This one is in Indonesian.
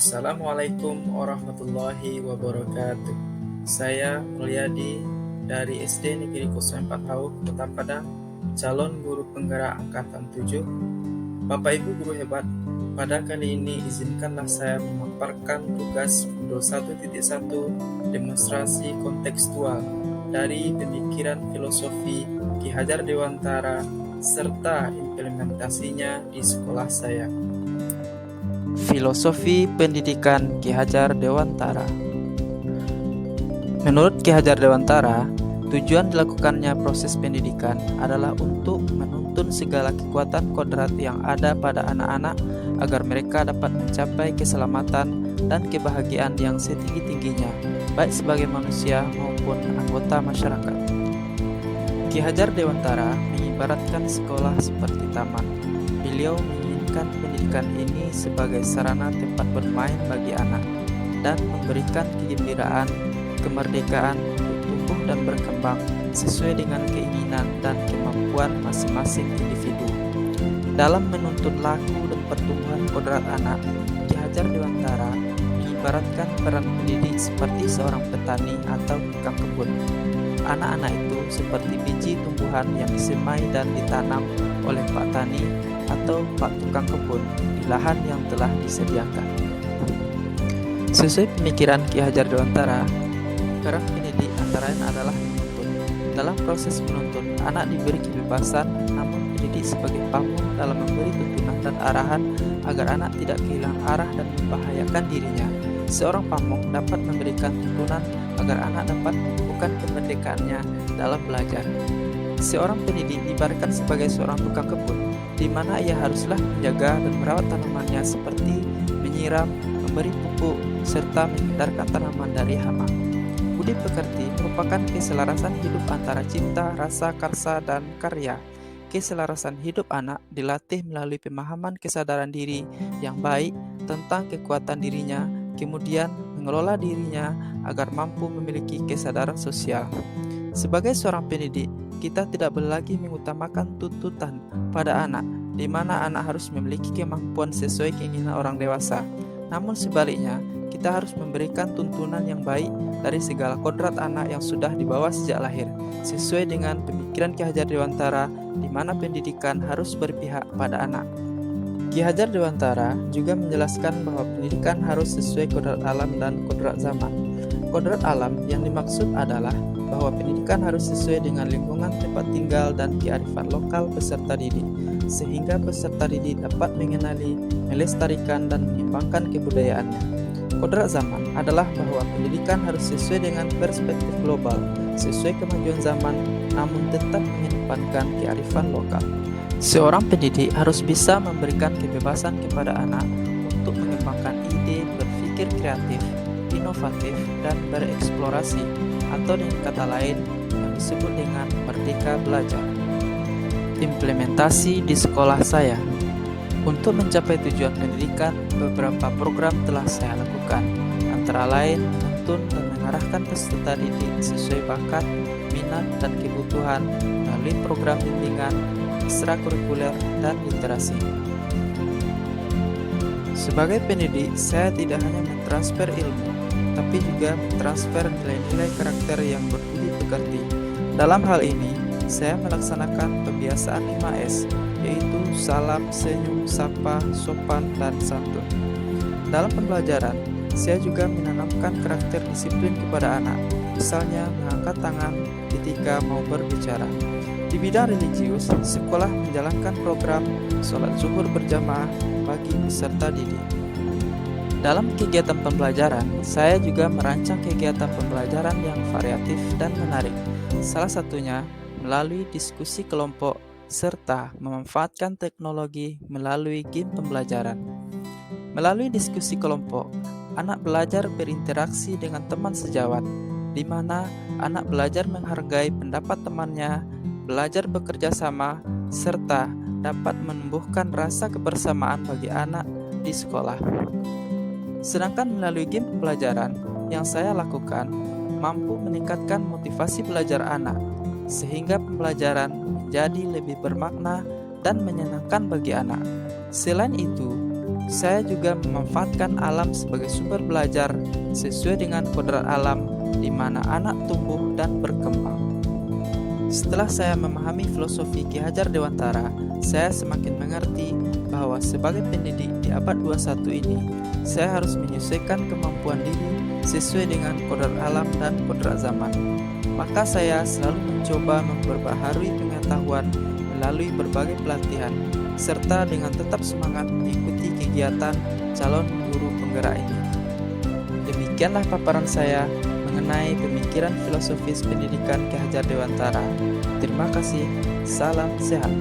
Assalamualaikum warahmatullahi wabarakatuh. Saya Mulyadi dari SD Negeri 04 Hauk, Kota Padang, calon guru penggerak angkatan 7. Bapak Ibu guru hebat, pada kali ini izinkanlah saya memaparkan tugas modul 1.1 demonstrasi kontekstual dari pemikiran filosofi Ki Hajar Dewantara serta implementasinya di sekolah saya. Filosofi Pendidikan Ki Hajar Dewantara. Menurut Ki Hajar Dewantara, tujuan dilakukannya proses pendidikan adalah untuk menuntun segala kekuatan kodrat yang ada pada anak-anak agar mereka dapat mencapai keselamatan dan kebahagiaan yang setinggi-tingginya, baik sebagai manusia maupun anggota masyarakat. Ki Hajar Dewantara mengibaratkan sekolah seperti taman. Beliau menginginkan pendidikan ini sebagai sarana tempat bermain bagi anak dan memberikan kegembiraan, kemerdekaan untuk tumbuh dan berkembang sesuai dengan keinginan dan kemampuan masing-masing individu. Dalam menuntun laku dan pertumbuhan kodrat anak, Ki Hajar Dewantara mengibaratkan peran pendidik seperti seorang petani atau tukang kebun. Anak-anak itu seperti biji tumbuhan yang disemai dan ditanam oleh Pak Tani atau Pak Tukang Kebun di lahan yang telah disediakan. Sesuai pemikiran Ki Hajar Dewantara, peran pendidik antara lain adalah menuntun. Dalam proses menuntun, anak diberi kebebasan, namun pendidik sebagai pamong dalam memberi tuntunan dan arahan agar anak tidak kehilangan arah dan membahayakan dirinya. Seorang pamong dapat memberikan tuntunan agar anak dapat menemukan kemerdekaannya dalam belajar. Seorang pendidik diibaratkan sebagai seorang tukang kebun, di mana ia haruslah menjaga dan merawat tanamannya seperti menyiram, memberi pupuk, serta menghindarkan tanaman dari hama. Budi pekerti merupakan keselarasan hidup antara cipta, rasa, karsa, dan karya. Keselarasan hidup anak dilatih melalui pemahaman kesadaran diri yang baik tentang kekuatan dirinya, kemudian mengelola dirinya agar mampu memiliki kesadaran sosial. Sebagai seorang pendidik, kita tidak boleh lagi mengutamakan tuntutan pada anak, di mana anak harus memiliki kemampuan sesuai keinginan orang dewasa. Namun sebaliknya, kita harus memberikan tuntunan yang baik dari segala kodrat anak yang sudah dibawa sejak lahir, sesuai dengan pemikiran Ki Hajar Dewantara, di mana pendidikan harus berpihak pada anak. Ki Hajar Dewantara juga menjelaskan bahwa pendidikan harus sesuai kodrat alam dan kodrat zaman. Kodrat alam yang dimaksud adalah bahwa pendidikan harus sesuai dengan lingkungan tempat tinggal dan kearifan lokal peserta didik, sehingga peserta didik dapat mengenali, melestarikan, dan mengembangkan kebudayaannya. Kodrat zaman adalah bahwa pendidikan harus sesuai dengan perspektif global, sesuai kemajuan zaman, namun tetap mengedepankan kearifan lokal. Seorang pendidik harus bisa memberikan kebebasan kepada anak untuk mengembangkan ide, berpikir kreatif, inovatif, dan bereksplorasi, atau dengan kata lain yang disebut dengan merdeka belajar. Implementasi di sekolah saya. Untuk mencapai tujuan pendidikan, beberapa program telah saya lakukan, antara lain menuntun dan mengarahkan peserta didik sesuai bakat, minat, dan kebutuhan melalui program bimbingan, ekstrakurikuler, dan literasi. Sebagai pendidik, saya tidak hanya mentransfer ilmu, tapi juga mentransfer nilai-nilai karakter yang berbudi pekerti. Dalam hal ini, saya melaksanakan pembiasaan 5S, yaitu salam, senyum, sapa, sopan, dan santun. Dalam pembelajaran, saya juga menanamkan karakter disiplin kepada anak, misalnya mengangkat tangan ketika mau berbicara. Di bidang religius, sekolah menjalankan program sholat zuhur berjamaah bagi peserta didik. Dalam kegiatan pembelajaran, saya juga merancang kegiatan pembelajaran yang variatif dan menarik. Salah satunya melalui diskusi kelompok serta memanfaatkan teknologi melalui game pembelajaran. Melalui diskusi kelompok, anak belajar berinteraksi dengan teman sejawat, di mana anak belajar menghargai pendapat temannya, belajar bekerja sama, serta dapat menumbuhkan rasa kebersamaan bagi anak di sekolah. Sedangkan melalui game pembelajaran yang saya lakukan mampu meningkatkan motivasi belajar anak, sehingga pembelajaran menjadi lebih bermakna dan menyenangkan bagi anak. Selain itu, Saya juga memanfaatkan alam sebagai sumber belajar sesuai dengan kodrat alam di mana anak tumbuh dan berkembang. Setelah saya memahami filosofi Ki Hajar Dewantara, saya semakin mengerti bahwa sebagai pendidik di abad 21 ini, saya harus menyesuaikan kemampuan diri sesuai dengan kodrat alam dan kodrat zaman. Maka saya selalu mencoba memperbaharui pengetahuan melalui berbagai pelatihan, serta dengan tetap semangat mengikuti kegiatan calon guru penggerak ini. Demikianlah paparan saya mengenai pemikiran filosofis pendidikan Ki Hajar Dewantara. Terima kasih, salam sehat.